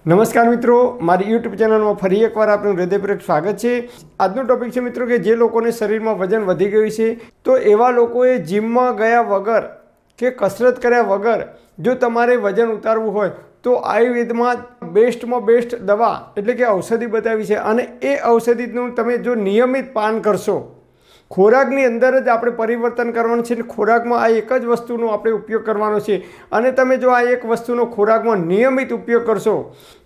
નમસ્કાર મિત્રો, મારી યુટ્યુબ ચેનલમાં ફરી એકવાર આપનું હૃદયપૂર્વક સ્વાગત છે। આજનો ટોપિક છે મિત્રો કે જે લોકોને શરીરમાં વજન વધી ગયું છે તો એવા લોકોએ જીમમાં ગયા વગર કે કસરત કર્યા વગર જો તમારે વજન ઉતારવું હોય તો આયુર્વેદમાં બેસ્ટમાં બેસ્ટ દવા એટલે કે ઔષધિ બતાવી છે અને એ ઔષધિનું તમે જો નિયમિત પાન કરશો, ખોરાકની અંદર જ આપણે પરિવર્તન કરવાનું છે। ખોરાકમાં આ એક જ વસ્તુનો આપણે ઉપયોગ કરવાનો છે અને તમે જો આ એક વસ્તુનો ખોરાકમાં નિયમિત ઉપયોગ કરશો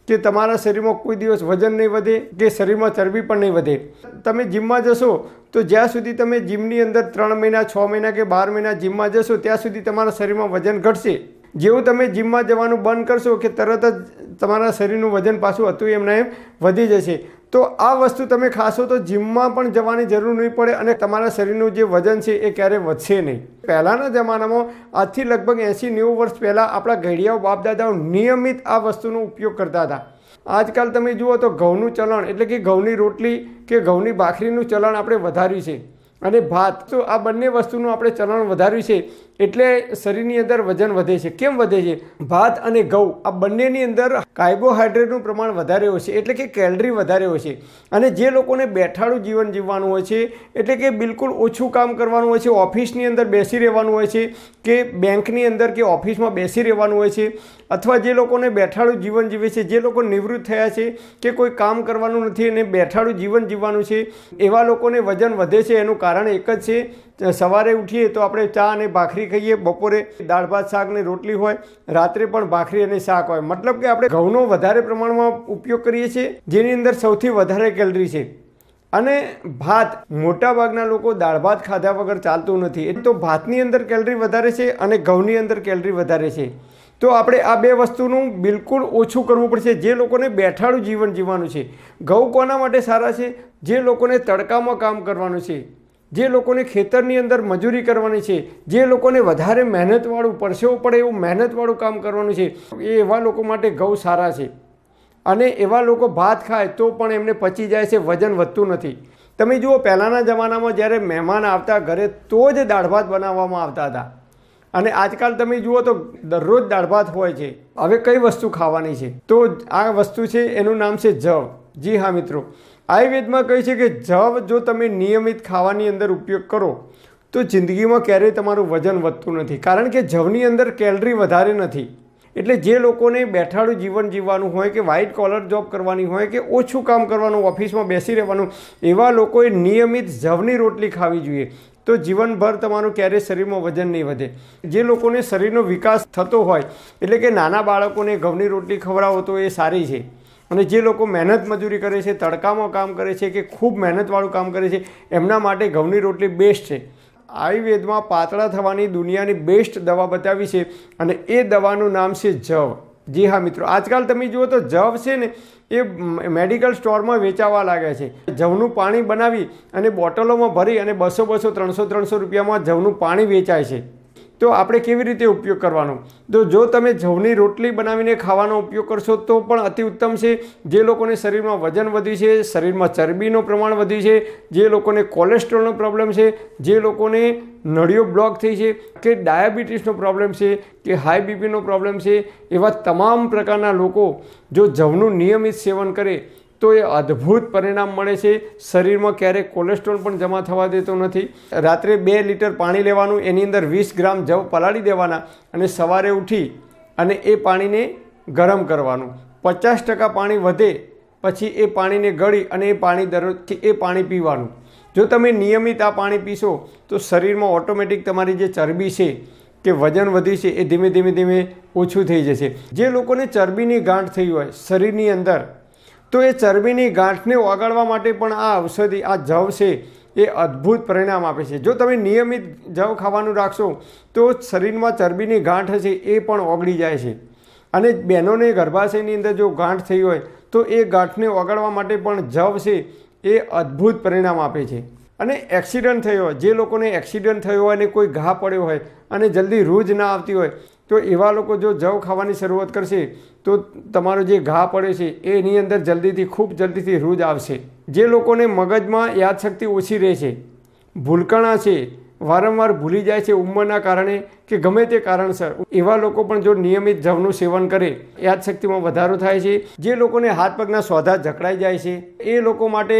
કે તમારા શરીરમાં કોઈ દિવસ વજન નહીં વધે કે શરીરમાં ચરબી પણ નહીં વધે। તમે જીમમાં જશો તો જ્યાં સુધી તમે જીમની અંદર 3 મહિના 6 મહિના કે 12 મહિના જીમમાં જશો ત્યાં સુધી તમારા શરીરમાં વજન ઘટશે। જેવું તમે જીમમાં જવાનું બંધ કરશો કે તરત જ તમારા શરીરનું વજન પાછું હતું એમને એમ વધી જશે। તો આ વસ્તુ તમે ખાશો તો જીમમાં પણ જવાની જરૂર નહીં પડે અને તમારા શરીરનું જે વજન છે એ ક્યારેય વધશે નહીં। પહેલાંના જમાનામાં આજથી લગભગ 80-90 વર્ષ પહેલાં આપણા ઘડિયાઓ બાપદાદાઓ નિયમિત આ વસ્તુનો ઉપયોગ કરતા હતા। આજકાલ તમે જુઓ તો ઘઉંનું ચલણ એટલે કે ઘઉંની રોટલી કે ઘઉંની ભાખરીનું ચલણ આપણે વધાર્યું છે અને ભાત, તો આ બંને વસ્તુનું આપણે ચલણ વધાર્યું છે એટલે શરીરની અંદર વજન વધે છે। કેમ વધે છે? ભાત અને ઘઉં આ બંનેની અંદર કાર્બોહાઈડ્રેટનું પ્રમાણ વધારે હોય છે એટલે કે કેલરી વધારે હોય છે અને જે લોકોને બેઠાડું જીવન જીવવાનું હોય છે એટલે કે બિલકુલ ઓછું કામ કરવાનું હોય છે, ઓફિસની અંદર બેસી રહેવાનું હોય છે કે બેંકની અંદર કે ઓફિસમાં બેસી રહેવાનું હોય છે અથવા જે લોકોને બેઠાડું જીવન જીવે છે, જે લોકો નિવૃત્ત થયા છે કે કોઈ કામ કરવાનું નથી અને બેઠાડું જીવન જીવવાનું છે, એવા લોકોને વજન વધે છે। એનું કારણ એક જ છે, સવારે ઉઠીએ તો આપણે ચા અને ભાખરી ખાઈએ, બપોરે દાળ ભાત શાક ને રોટલી હોય, રાત્રે પણ ભાખરી અને શાક હોય। મતલબ કે આપણે ઘઉંનો વધારે પ્રમાણમાં ઉપયોગ કરીએ છીએ જેની અંદર સૌથી વધારે કેલરી છે અને ભાત મોટાભાગના લોકો દાળ ભાત ખાધા વગર ચાલતું નથી, એ તો ભાતની અંદર કેલરી વધારે છે અને ઘઉંની અંદર કેલરી વધારે છે। તો આપણે આ બે વસ્તુનું બિલકુલ ઓછું કરવું પડશે જે લોકોને બેઠાડું જીવન જીવવાનું છે। ઘઉં કોના માટે સારા છે? જે લોકોને તડકામાં કામ કરવાનું છે, જે લોકોને ખેતરની અંદર મજૂરી કરવાની છે, જે લોકોને વધારે મહેનતવાળું પરસેવો પડે એવું મહેનતવાળું કામ કરવાનું છે, એ એવા લોકો માટે ઘઉં સારા છે અને એવા લોકો ભાત ખાય તો પણ એમને પચી જાય છે, વજન વધતું નથી। તમે જુઓ પહેલાંના જમાનામાં જ્યારે મહેમાન આવતા ઘરે તો જ દાળ ભાત બનાવવામાં આવતા હતા અને આજકાલ તમે જુઓ તો દરરોજ દાળ ભાત હોય છે। હવે કઈ વસ્તુ ખાવાની છે? તો આ વસ્તુ છે એનું નામ છે જવ। જી હા મિત્રો, આયુર્વેદમાં કહે છે કે જવ જો તમે નિયમિત ખાવાની અંદર ઉપયોગ કરો તો જિંદગીમાં ક્યારેય તમારું વજન વધતું નથી, કારણ કે જવની અંદર કેલરી વધારે નથી। એટલે જે લોકોને બેઠાડું જીવન જીવવાનું હોય કે વ્હાઇટ કોલર જોબ કરવાની હોય કે ઓછું કામ કરવાનું, ઓફિસમાં બેસી રહેવાનું, એવા લોકોએ નિયમિત જવની રોટલી ખાવી જોઈએ તો જીવનભર તમારું ક્યારેય શરીરમાં વજન નહીં વધે। જે લોકોને શરીરનો વિકાસ થતો હોય એટલે કે નાના બાળકોને ઘઉંની રોટલી ખવડાવો તો એ સારી છે અને જે લોકો મહેનત મજૂરી કરે છે, તડકામાં કામ કરે છે કે ખૂબ મહેનતવાળું કામ કરે છે એમના માટે ઘઉંની રોટલી બેસ્ટ છે। આયુર્વેદમાં પાતળા થવાની દુનિયાની બેસ્ટ દવા બતાવી છે અને એ દવાનું નામ છે જવ। જી હા મિત્રો, આજકાલ તમે જુઓ તો જવ છે ને એ મેડિકલ સ્ટોરમાં વેચાવા લાગ્યા છે। જવનું પાણી બનાવી અને બોટલોમાં ભરી અને 200-200 300-300 રૂપિયામાં જવનું પાણી વેચાય છે। તો આપણે કેવી રીતે ઉપયોગ કરવાનો? તો જો તમે જવની રોટલી બનાવીને ખાવાનો ઉપયોગ કરશો તો પણ અતિ ઉત્તમ છે। જે લોકોને શરીરમાં વજન વધ્યું છે, શરીરમાં ચરબીનું પ્રમાણ વધ્યું છે, જે લોકોને કોલેસ્ટ્રોલનો પ્રોબ્લેમ છે, જે લોકોને નળીઓ બ્લોક થઈ છે કે ડાયાબિટીસનો પ્રોબ્લેમ છે કે હાઈ બીપીનો પ્રોબ્લેમ છે, એવા તમામ પ્રકારના લોકો જો જવનું નિયમિત સેવન કરે તો એ અદ્ભુત પરિણામ મળે છે। શરીરમાં ક્યારેય કોલેસ્ટ્રોલ પણ જમા થવા દેતો નથી। રાત્રે 2 લીટર પાણી લેવાનું, એની અંદર 20 ગ્રામ જવ પલાળી દેવાના અને સવારે ઉઠી અને એ પાણીને ગરમ કરવાનું। 50% પાણી વધે પછી એ પાણીને ગળી અને એ પાણી દરરોજ એ પાણી પીવાનું। જો તમે નિયમિત આ પાણી પીશો તો શરીરમાં ઓટોમેટિક તમારી જે ચરબી છે કે વજન વધ્યું છે એ ધીમે ધીમે ઓછું થઈ જશે। જે લોકોને ચરબીની ગાંઠ થઈ હોય શરીરની અંદર તો એ ચરબીની ગાંઠને ઓગાળવા માટે પણ આ ઔષધિ આ જવ છે એ અદ્ભુત પરિણામ આપે છે। જો તમે નિયમિત જવ ખાવાનું રાખશો તો શરીરમાં ચરબીની ગાંઠ હશે એ પણ ઓગળી જાય છે અને બહેનોને ગર્ભાશયની અંદર જો ગાંઠ થઈ હોય તો એ ગાંઠને ઓગાળવા માટે પણ જવ છે એ અદ્ભુત પરિણામ આપે છે। અને એક્સિડન્ટ થયો હોય, જે લોકોને એક્સિડન્ટ થયો હોય અને કોઈ ઘા પડ્યો હોય અને જલ્દી રૂજ ના આવતી હોય તો એવા લોકો જો જવ ખાવાની શરૂઆત કરશે તો તમારો જે ઘા પડે છે એની અંદર ખૂબ જલ્દીથી રૂજ આવશે। જે લોકોને મગજમાં યાદશક્તિ ઓછી રહે છે, ભૂલકણા છે, વારંવાર ભૂલી જાય છે ઉંમરના કારણે કે ગમે તે કારણસર, એવા લોકો પણ જો નિયમિત જવનું સેવન કરે યાદશક્તિમાં વધારો થાય છે. જે લોકોને હાથ પગના સોધા જકડાઈ જાય છે એ લોકો માટે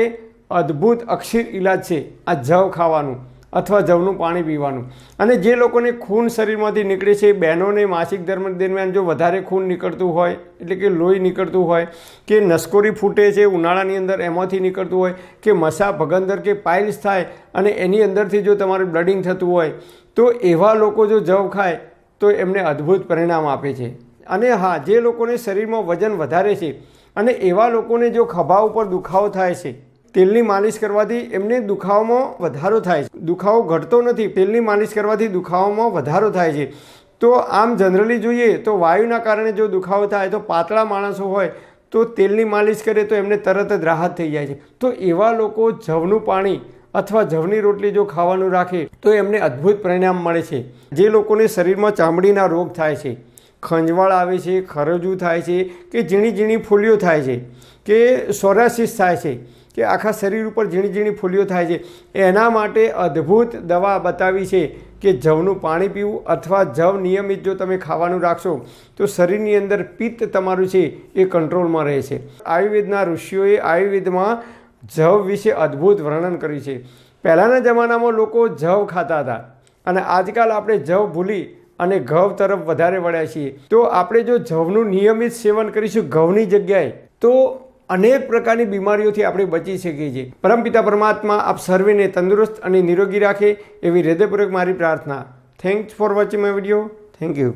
અદ્ભુત અક્ષીર ઇલાજ છે આ જવ ખાવાનું અથવા જવનું પાણી પીવાનું. અને જે લોકોને ખૂન શરીરમાંથી નીકળે છે, બહેનોને માસિક ધર્મ દરમિયાન જો વધારે ખૂન નીકળતું હોય, એટલે કે લોહી નીકળતું હોય, કે નસકોરી ફૂટે છે ઉનાળાની અંદર એમાંથી નીકળતું હોય, કે મસા ભગંદર કે પાઇલ્સ થાય અને એની અંદરથી જો તમારું બ્લડિંગ થતું હોય, તો એવા લોકો જો જવ ખાય તો એમને અદ્ભુત પરિણામ આપે છે. અને હા, જે લોકોને શરીરમાં વજન વધારે છે અને એવા લોકોને જો ખભા ઉપર દુખાવો થાય છે, તેલની માલિશ કરવાથી એમને દુખાવામાં વધારો થાય છે. દુખાવો ઘટતો નથી, તેલની માલિશ કરવાથી દુખાવામાં વધારો થાય છે. તો આમ જનરલી જોઈએ તો વાયુના કારણે જો દુખાવો થાય તો પાતળા માણસો હોય તો તેલની માલિશ કરે તો એમને તરત જ રાહત થઈ જાય છે. તો એવા લોકો જવનું પાણી અથવા જવની રોટલી જો ખાવાનું રાખે તો એમને અદ્ભુત પરિણામ મળે છે. જે લોકોને શરીરમાં ચામડીના રોગ થાય છે, ખંજવાળ આવે છે, ખરજવું થાય છે, કે ઝીણી ઝીણી ફૂલીઓ થાય છે, કે સોરાસિસ થાય છે, કે આખા શરીર ઉપર ઝીણી ઝીણી ફૂલીઓ થાય છે, એના માટે અદ્ભુત દવા બતાવી છે કે જવનું પાણી પીવું અથવા જવ નિયમિત જો તમે ખાવાનું રાખશો તો શરીરની અંદર પિત્ત તમારું છે એ કંટ્રોલમાં રહે છે. આયુર્વેદના ઋષિઓએ આયુર્વેદમાં જવ વિશે અદ્ભુત વર્ણન કર્યું છે. પહેલાંના જમાનામાં લોકો જવ ખાતા હતા અને આજકાલ આપણે જવ ભૂલી અને ઘઉં તરફ વધારે વળ્યા છીએ. તો આપણે જો જવનું નિયમિત સેવન કરીશું ઘઉંની જગ્યાએ તો અનેક પ્રકારની બીમારીઓથી આપણે બચી શકીએ છીએ. પરમપિતા પરમાત્મા આપ સર્વેને તંદુરસ્ત અને નિરોગી રાખે એવી હૃદયપૂર્વક મારી પ્રાર્થના. Thanks for watching my video. Thank you.